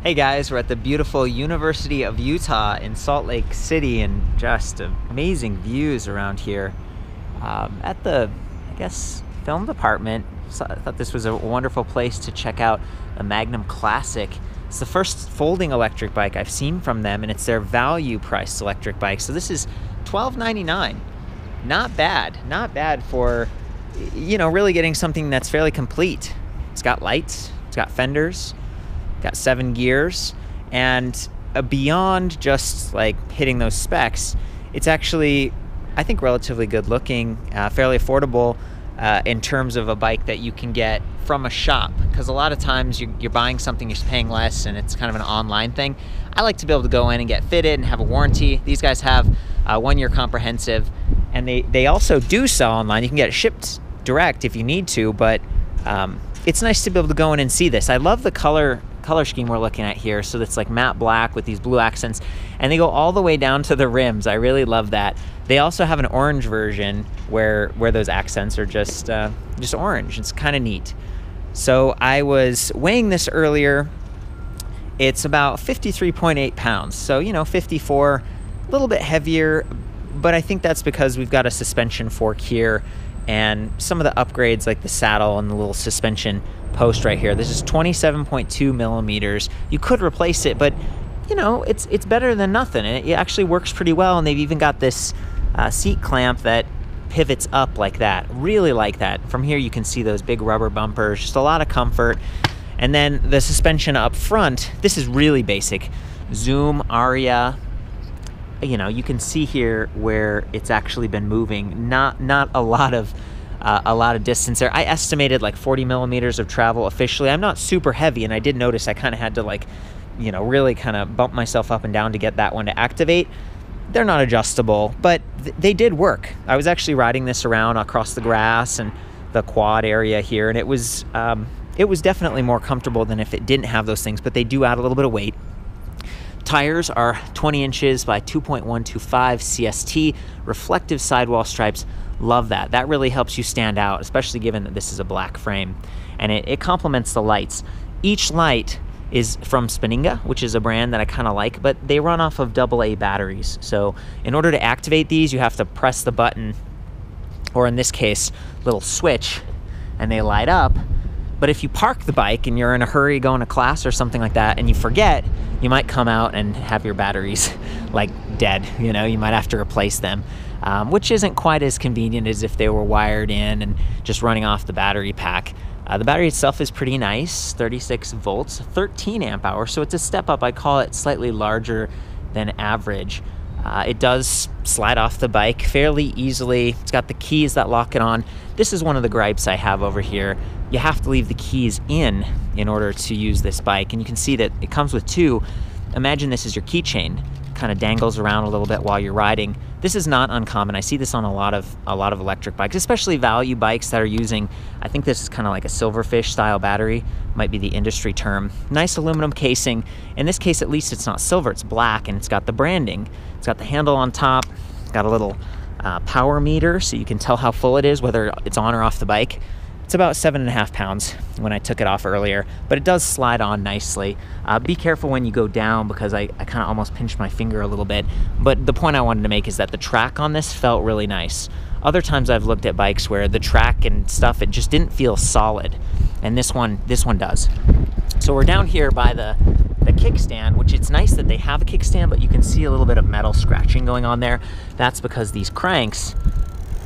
Hey guys, we're at the beautiful University of Utah in Salt Lake City, and just amazing views around here. At the, film department, so I thought this was a wonderful place to check out a Magnum Classic. It's the first folding electric bike I've seen from them, and it's their value-priced electric bike. So this is $12.99. Not bad for, really getting something that's fairly complete. It's got lights, it's got fenders, got 7 gears, and beyond just like hitting those specs, it's actually, I think, relatively good looking, fairly affordable in terms of a bike that you can get from a shop, because a lot of times you're buying something, you're paying less, and it's kind of an online thing. I like to be able to go in and get fitted and have a warranty. These guys have 1-year comprehensive, and they also do sell online. You can get it shipped direct if you need to, but it's nice to be able to go in and see this. I love the color scheme we're looking at here. So it's like matte black with these blue accents, and they go all the way down to the rims. I really love that. They also have an orange version where those accents are just orange. It's kind of neat. So I was weighing this earlier. It's about 53.8 pounds. So, 54, a little bit heavier, but I think that's because we've got a suspension fork here and some of the upgrades like the saddle and the little suspension post right here. This is 27.2 millimeters. You could replace it, but it's better than nothing, and it actually works pretty well. And they've even got this seat clamp that pivots up like that. Really like that. From here you can see those big rubber bumpers, just a lot of comfort. And then the suspension up front, this is really basic. Zoom, Aria. You can see here where it's actually been moving. Not a lot of distance there. I estimated like 40 millimeters of travel officially. I'm not super heavy, and I did notice I kind of had to really kind of bump myself up and down to get that one to activate. They're not adjustable, but they did work. I was actually riding this around across the grass and the quad area here, and it was definitely more comfortable than if it didn't have those things, but they do add a little bit of weight. Tires are 20 inches by 2.125 CST, reflective sidewall stripes. Love that. That really helps you stand out, especially given that this is a black frame. And it complements the lights. Each light is from Spinninga, which is a brand that I kind of like, but they run off of AA batteries. So in order to activate these, you have to press the button, or in this case, little switch, and they light up. But if you park the bike and you're in a hurry going to class or something like that and you forget, you might come out and have your batteries like dead. You might have to replace them, which isn't quite as convenient as if they were wired in and just running off the battery pack. The battery itself is pretty nice, 36 volts, 13 amp hours, so it's a step up. I call it slightly larger than average. It does slide off the bike fairly easily. It's got the keys that lock it on. This is one of the gripes I have over here. You have to leave the keys in order to use this bike, and you can see that it comes with 2. Imagine this is your keychain. Kind of dangles around a little bit while you're riding. This is not uncommon. I see this on a lot of electric bikes, especially value bikes that are using, I think this is kind of like a silverfish style battery, might be the industry term. Nice aluminum casing. In this case, at least it's not silver, it's black, and it's got the branding. It's got the handle on top, it's got a little power meter so you can tell how full it is, whether it's on or off the bike. It's about 7.5 pounds when I took it off earlier, but it does slide on nicely. Be careful when you go down, because I kind of almost pinched my finger a little bit. But the point I wanted to make is that the track on this felt really nice. Other times I've looked at bikes where the track and stuff, it just didn't feel solid, and this one does. So we're down here by the kickstand, which it's nice that they have a kickstand, but you can see a little bit of metal scratching going on there. That's because these cranks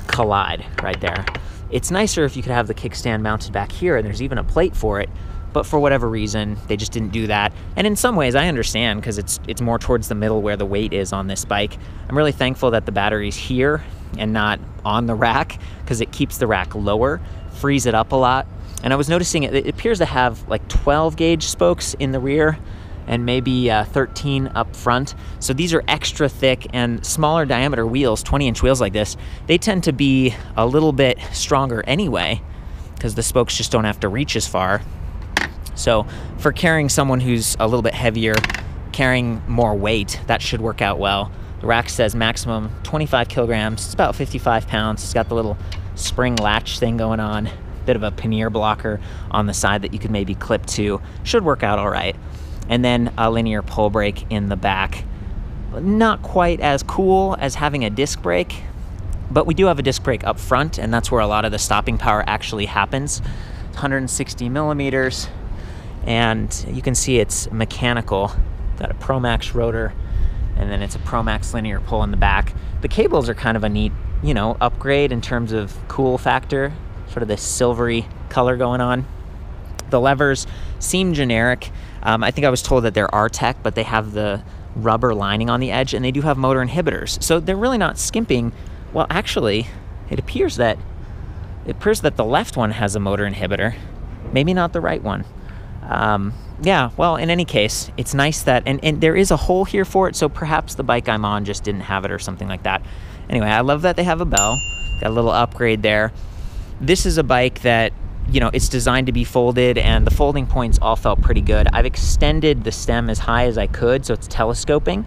collide right there. It's nicer if you could have the kickstand mounted back here, and there's even a plate for it, but for whatever reason, they just didn't do that. And in some ways, I understand, because it's more towards the middle where the weight is on this bike. I'm really thankful that the battery's here and not on the rack, because it keeps the rack lower, frees it up a lot. And I was noticing it appears to have like 12 gauge spokes in the rear, and maybe 13 up front. So these are extra thick, and smaller diameter wheels, 20-inch wheels like this, they tend to be a little bit stronger anyway, because the spokes just don't have to reach as far. So for carrying someone who's a little bit heavier, carrying more weight, that should work out well. The rack says maximum 25 kilograms. It's about 55 pounds. It's got the little spring latch thing going on, bit of a pannier blocker on the side that you could maybe clip to. Should work out all right. and then a linear pull brake in the back. Not quite as cool as having a disc brake, but we do have a disc brake up front, and that's where a lot of the stopping power actually happens. 160 millimeters, and you can see it's mechanical. Got a ProMax rotor, and then it's a ProMax linear pull in the back. The cables are kind of a neat, you know, upgrade in terms of cool factor, sort of this silvery color going on. The levers seem generic. I think I was told that they're R-Tech, but they have the rubber lining on the edge, and they do have motor inhibitors. So they're really not skimping. Well, actually, it appears that the left one has a motor inhibitor, maybe not the right one. Yeah, well, in any case, it's nice that, and there is a hole here for it, so perhaps the bike I'm on just didn't have it or something like that. Anyway, I love that they have a bell. Got a little upgrade there. This is a bike that, you know, it's designed to be folded, and the folding points all felt pretty good. I've extended the stem as high as I could, so it's telescoping.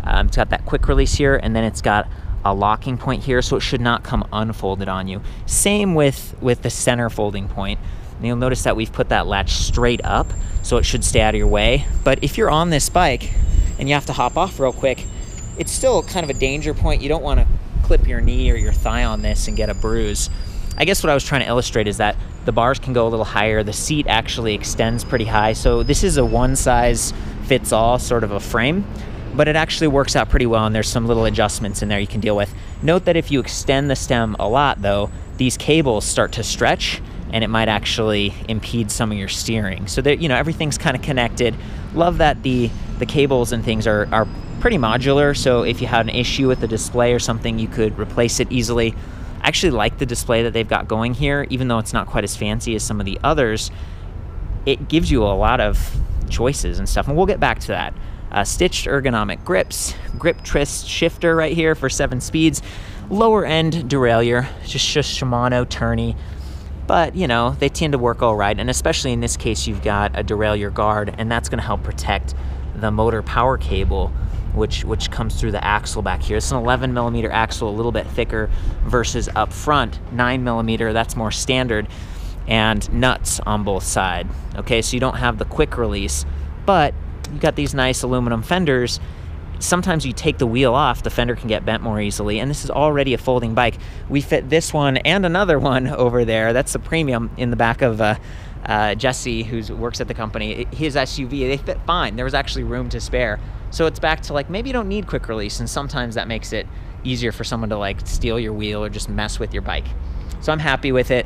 It's got that quick release here, and then it's got a locking point here, so it should not come unfolded on you. Same with the center folding point. And you'll notice that we've put that latch straight up, so it should stay out of your way. But if you're on this bike and you have to hop off real quick, it's still kind of a danger point. You don't want to clip your knee or your thigh on this and get a bruise. I guess what I was trying to illustrate is that the bars can go a little higher. The seat actually extends pretty high. So this is a one-size-fits-all sort of a frame, but it actually works out pretty well, and there's some little adjustments in there you can deal with. Note that if you extend the stem a lot, though, these cables start to stretch, and it might actually impede some of your steering. So that, you know, everything's kind of connected. Love that the cables and things are pretty modular, so if you had an issue with the display or something, you could replace it easily. I actually like the display that they've got going here, even though it's not quite as fancy as some of the others. It gives you a lot of choices and stuff, and we'll get back to that. Stitched ergonomic grips, grip twist shifter right here for 7 speeds, lower end derailleur, just Shimano tourney, but you know, they tend to work all right, and especially in this case, you've got a derailleur guard, and that's gonna help protect the motor power cable, which comes through the axle back here. It's an 11 millimeter axle, a little bit thicker, versus up front, 9 millimeter, that's more standard, and nuts on both sides. Okay, so you don't have the quick release, but you've got these nice aluminum fenders. Sometimes you take the wheel off, the fender can get bent more easily, and this is already a folding bike. We fit this one and another one over there. That's the premium in the back of Jesse, who works at the company. His SUV, they fit fine. There was actually room to spare. So it's back to like, maybe you don't need quick release, and sometimes that makes it easier for someone to like steal your wheel or just mess with your bike. So I'm happy with it.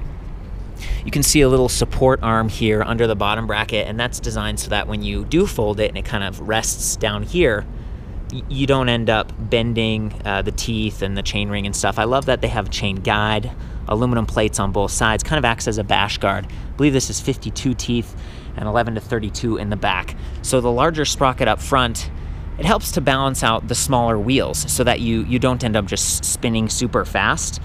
You can see a little support arm here under the bottom bracket, and that's designed so that when you do fold it and it kind of rests down here, you don't end up bending the teeth and the chain ring and stuff. I love that they have a chain guide, aluminum plates on both sides, kind of acts as a bash guard. I believe this is 52 teeth and 11 to 32 in the back. So the larger sprocket up front, it helps to balance out the smaller wheels so that you don't end up just spinning super fast.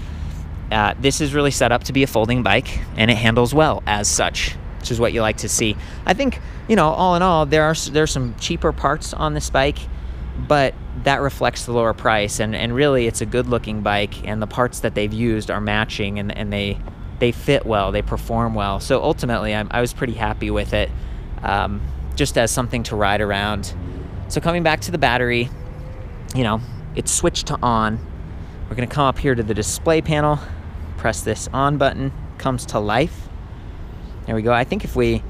This is really set up to be a folding bike, and it handles well as such, which is what you like to see. I think, you know, all in all, there's some cheaper parts on this bike, but that reflects the lower price, and really it's a good looking bike, and the parts that they've used are matching, and they fit well, they perform well. So ultimately I was pretty happy with it, just as something to ride around. So coming back to the battery, you know, it's switched to on. We're gonna come up here to the display panel, press this on button, comes to life. There we go. I think if we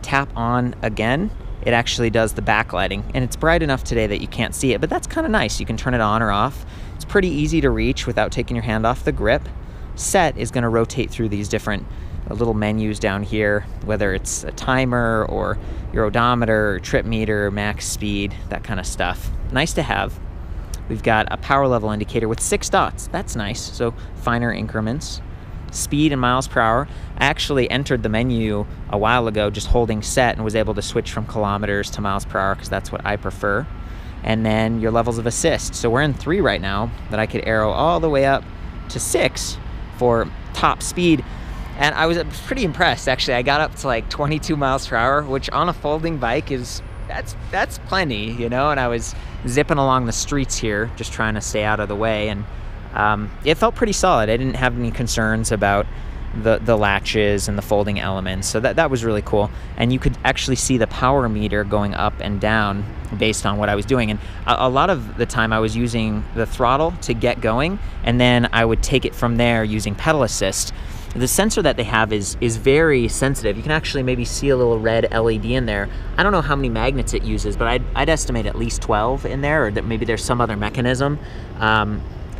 tap on again, it actually does the backlighting, and it's bright enough today that you can't see it, but that's kind of nice. You can turn it on or off. It's pretty easy to reach without taking your hand off the grip. Set is going to rotate through these different little menus down here, whether it's a timer or your odometer, trip meter, max speed, that kind of stuff. Nice to have. We've got a power level indicator with 6 dots. That's nice, so finer increments. Speed and miles per hour. I actually entered the menu a while ago just holding set and was able to switch from kilometers to miles per hour because that's what I prefer. And then your levels of assist. So we're in 3 right now, that I could arrow all the way up to 6 for top speed. And I was pretty impressed, actually. I got up to like 22 miles per hour, which on a folding bike is, that's plenty, you know? And I was zipping along the streets here, just trying to stay out of the way. And it felt pretty solid. I didn't have any concerns about the latches and the folding elements. So that was really cool. And you could actually see the power meter going up and down based on what I was doing. And a lot of the time I was using the throttle to get going, and then I would take it from there using pedal assist. The sensor that they have is very sensitive. You can actually maybe see a little red LED in there. I don't know how many magnets it uses, but I'd estimate at least 12 in there, or that maybe there's some other mechanism.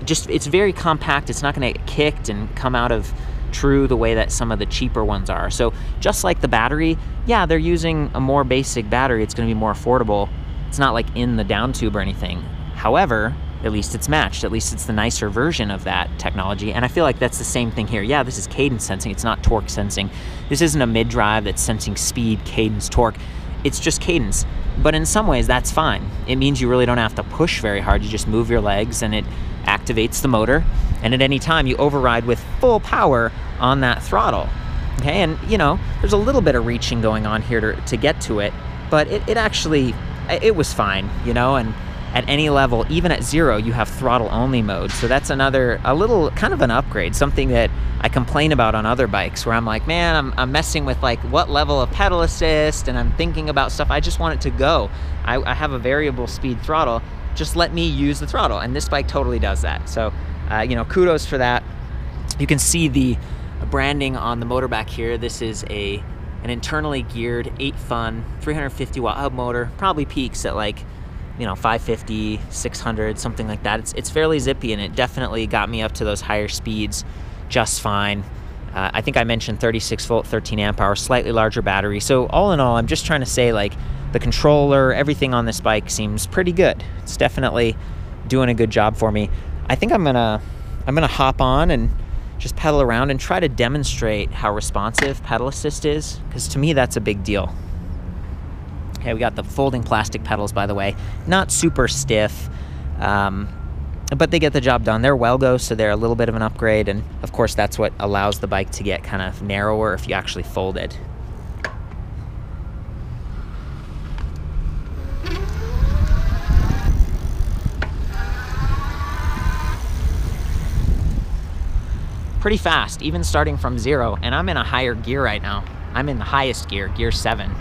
It's very compact. It's not gonna get kicked and come out of true the way that some of the cheaper ones are. So just like the battery, yeah, they're using a more basic battery. It's gonna be more affordable. It's not like in the down tube or anything. However, at least it's matched. At least it's the nicer version of that technology. And I feel like that's the same thing here. Yeah, this is cadence sensing. It's not torque sensing. This isn't a mid-drive that's sensing speed, cadence, torque. It's just cadence. But in some ways, that's fine. It means you really don't have to push very hard. You just move your legs and it activates the motor. And at any time, you override with full power on that throttle. Okay, and you know, there's a little bit of reaching going on here to get to it, but it was fine, you know. And at any level, even at 0, you have throttle only mode. So that's a little kind of an upgrade, something that I complain about on other bikes where I'm like, man, I'm messing with like what level of pedal assist, and I'm thinking about stuff. I just want it to go. I have a variable speed throttle. Just let me use the throttle. And this bike totally does that. So, you know, kudos for that. You can see the branding on the motor back here. This is an internally geared 8-fun 350 watt hub motor. Probably peaks at like, you know, 550, 600, something like that. It's fairly zippy, and it definitely got me up to those higher speeds just fine. I think I mentioned 36 volt, 13 amp hour, slightly larger battery. So all in all, I'm just trying to say, like, the controller, everything on this bike seems pretty good. It's definitely doing a good job for me. I think I'm gonna hop on and just pedal around and try to demonstrate how responsive pedal assist is, because to me that's a big deal. Okay, we got the folding plastic pedals, by the way. Not super stiff, but they get the job done. They're Welgo, so they're a little bit of an upgrade, and of course that's what allows the bike to get kind of narrower if you actually fold it. Pretty fast, even starting from 0, and I'm in a higher gear right now. I'm in the highest gear, gear 7.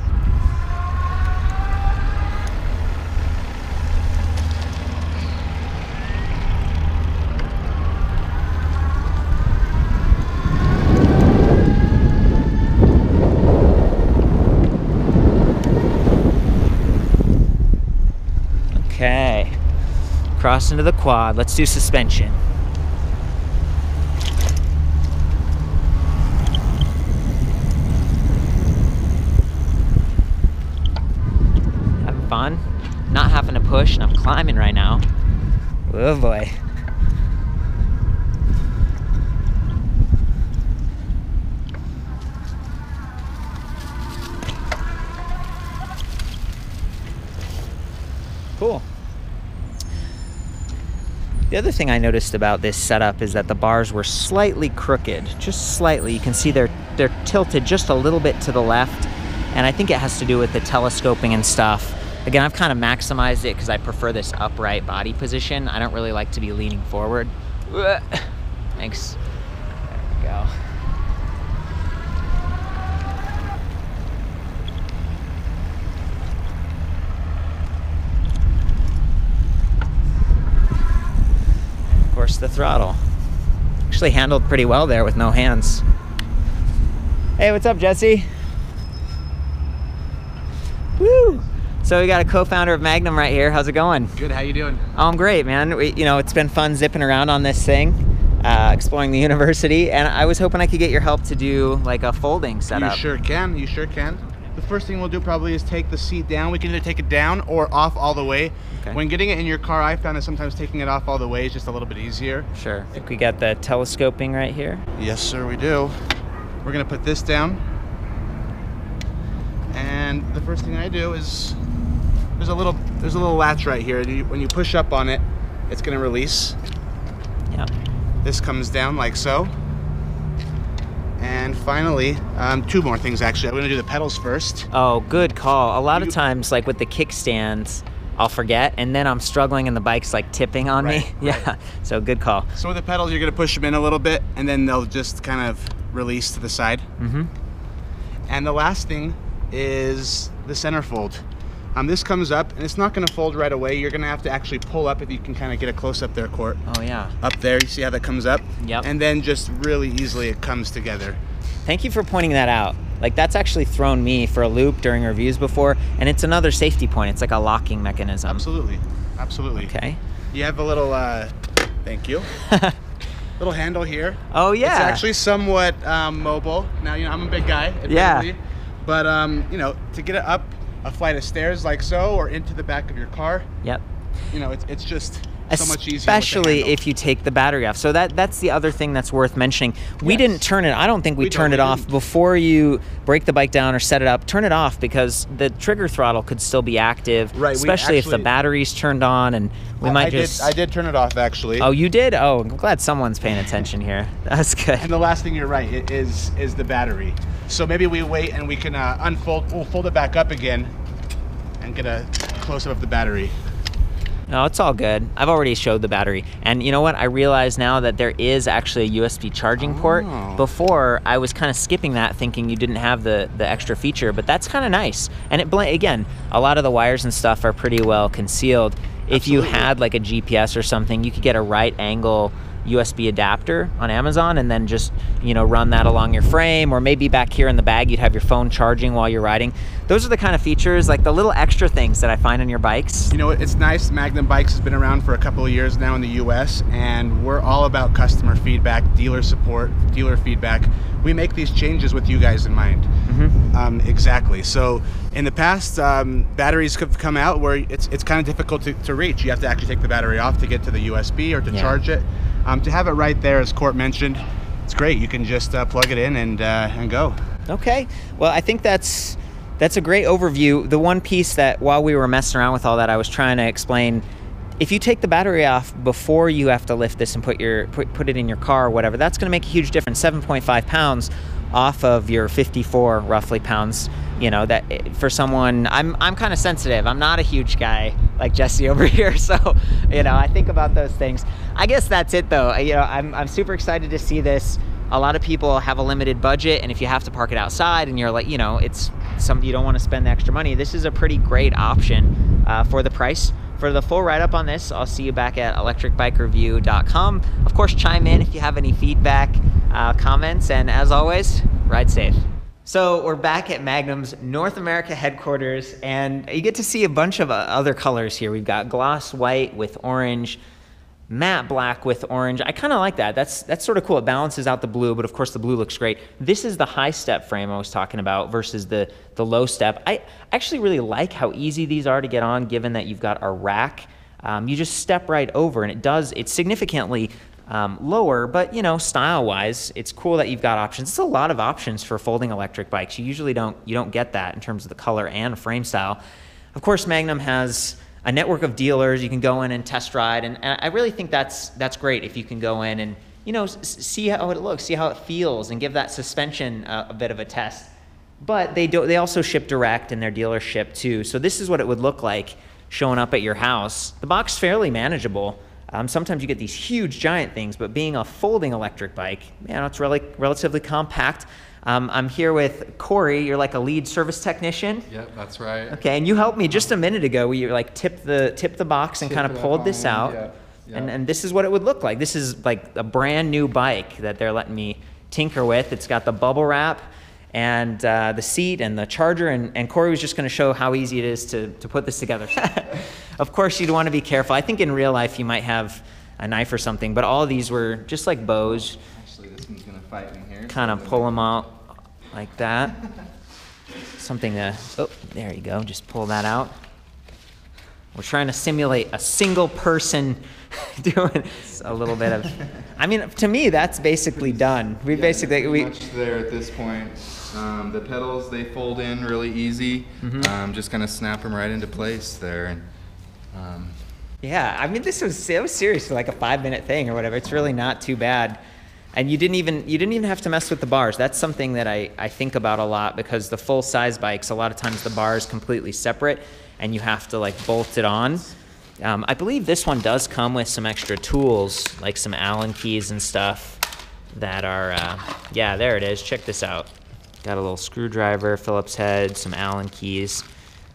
Okay, cross into the quad. Let's do suspension. Having fun, not having to push, and I'm climbing right now. Oh boy. Cool. The other thing I noticed about this setup is that the bars were slightly crooked, just slightly. You can see they're tilted just a little bit to the left, and I think it has to do with the telescoping and stuff. Again, I've kind of maximized it because I prefer this upright body position. I don't really like to be leaning forward. Thanks. There we go. The throttle actually handled pretty well there with no hands. Hey, what's up, Jesse? Woo! So we got a co-founder of Magnum right here. How's it going? Good. How you doing? Oh, I'm great, man. You know, it's been fun zipping around on this thing, exploring the university, and I was hoping I could get your help to do like a folding setup. You sure can. You sure can. The first thing we'll do probably is take the seat down. We can either take it down or off all the way. Okay. When getting it in your car, I found that sometimes taking it off all the way is just a little bit easier. Sure. I think we got the telescoping right here. Yes, sir, we do. We're gonna put this down. And the first thing I do is there's a little latch right here. When you push up on it, it's gonna release. Yeah. This comes down like so. And finally, 2 more things actually. I'm gonna do the pedals first. Oh, good call. A lot of times, like with the kickstands, I'll forget, and then I'm struggling and the bike's like tipping on me. Yeah, so good call. So with the pedals, you're gonna push them in a little bit, and then they'll just kind of release to the side. And the last thing is the centerfold. This comes up, and it's not going to fold right away. You're going to have to actually pull up, if you can kind of get a close-up there, Court. Oh, yeah. Up there, you see how that comes up? Yep. And then just really easily it comes together. Thank you for pointing that out. Like, that's actually thrown me for a loop during reviews before, and it's another safety point. It's like a locking mechanism. Absolutely. Absolutely. Okay. You have a little, thank you, little handle here. Oh, yeah. It's actually somewhat mobile. Now, you know, I'm a big guy, admittedly. Yeah. But, you know, to get it up a flight of stairs like so, or into the back of your car. Yep. You know, it's just so much easier. Especially if you take the battery off. So that's the other thing that's worth mentioning. We didn't turn it. I don't think we turned it off before you break the bike down or set it up. Turn it off because the trigger throttle could still be active. Right. Especially if the battery's turned on, and we might just. I did turn it off actually. Oh, you did? Oh, I'm glad someone's paying attention here. That's good. And the last thing, you're right, is the battery. So maybe we wait and we can unfold. We'll fold it back up again and get a close-up of the battery. No, it's all good. I've already showed the battery. And you know what? I realize now that there is actually a USB charging port. Before, I was kind of skipping that, thinking you didn't have the extra feature, but that's kind of nice. And again, a lot of the wires and stuff are pretty well concealed. If you had like a GPS or something, you could get a right angle USB adapter on Amazon and then just, you know, run that along your frame, or maybe back here in the bag you'd have your phone charging while you're riding. Those are the kind of features, like the little extra things that I find on your bikes. You know, it's nice. Magnum Bikes has been around for a couple of years now in the US, and we're all about customer feedback, dealer support, dealer feedback. We make these changes with you guys in mind. Exactly. So in the past, batteries have come out where it's kind of difficult to reach. You have to actually take the battery off to get to the USB or to charge it. To have it right there, as Court mentioned, it's great. You can just plug it in and go. Okay. Well, I think that's a great overview. The one piece that while we were messing around with all that, I was trying to explain, if you take the battery off before you have to lift this and put it in your car or whatever, that's going to make a huge difference. 7.5 pounds off of your 54 roughly pounds. You know, that for someone, I'm kind of sensitive. I'm not a huge guy like Jesse over here, so you know, I think about those things. I guess that's it though. You know, I'm super excited to see this. A lot of people have a limited budget, and if you have to park it outside and you're like, you know, it's you don't want to spend the extra money, this is a pretty great option for the price. For the full write-up on this, I'll see you back at ElectricBikeReview.com. Of course, chime in if you have any feedback, comments, and as always, ride safe. So we're back at Magnum's North America headquarters, and you get to see a bunch of other colors here. We've got gloss white with orange, matte black with orange. I kind of like that. That's sort of cool. It balances out the blue, but of course the blue looks great. This is the high step frame I was talking about versus the low step. I actually really like how easy these are to get on, given that you've got a rack. You just step right over, and it's significantly lower, but you know, style-wise, it's cool that you've got options. It's a lot of options for folding electric bikes. You usually don't get that in terms of the color and frame style. Of course, Magnum has a network of dealers you can go in and test ride, and I really think that's great if you can go in and, you know, see how it looks, see how it feels, and give that suspension a bit of a test. But they also ship direct, and their dealers ship too. So this is what it would look like showing up at your house. The box is fairly manageable. Sometimes you get these huge giant things, but being a folding electric bike, man, it's really relatively compact. I'm here with Corey. You're like a lead service technician. Yep, that's right. Okay, and you helped me just a minute ago. You like tipped the box and kind of pulled this out. Yeah. And this is what it would look like. This is like a brand new bike that they're letting me tinker with. It's got the bubble wrap and the seat and the charger, and Corey was just going to show how easy it is to put this together. Of course, you'd want to be careful. I think in real life you might have a knife or something, but all of these were just like bows. Actually, this one's going to fight me here. Kind of pull them out like that. Something to, oh, there you go, just pull that out. We're trying to simulate a single person doing a little bit of, I mean, to me, that's basically done. We basically, much there at this point. The pedals, they fold in really easy. Just kind of snap them right into place there. And, yeah, I mean, it was serious for like a 5-minute thing or whatever. It's really not too bad. And you didn't even have to mess with the bars. That's something that I think about a lot, because the full size bikes, a lot of times the bar is completely separate and you have to like bolt it on. I believe this one does come with some extra tools, like some Allen keys and stuff. that are, yeah, there it is. Check this out. Got a little screwdriver, Phillips head, some Allen keys.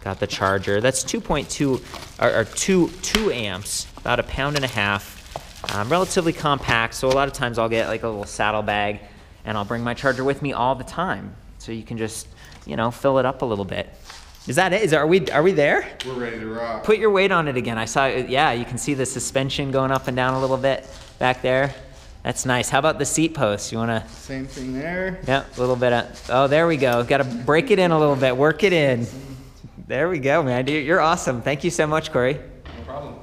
Got the charger. That's 2.2 or 2 amps, about 1.5 pounds. Relatively compact, so a lot of times I'll get like a little saddle bag, and I'll bring my charger with me all the time, so you can just, you know, fill it up a little bit. Is that it? Are we there? We're ready to rock. Put your weight on it again. I saw it. Yeah, you can see the suspension going up and down a little bit back there. That's nice. How about the seat post? You wanna? Same thing there. Yeah, a little bit of. Oh, there we go. Got to break it in a little bit. Work it in. There we go, man. You're awesome. Thank you so much, Corey. No problem.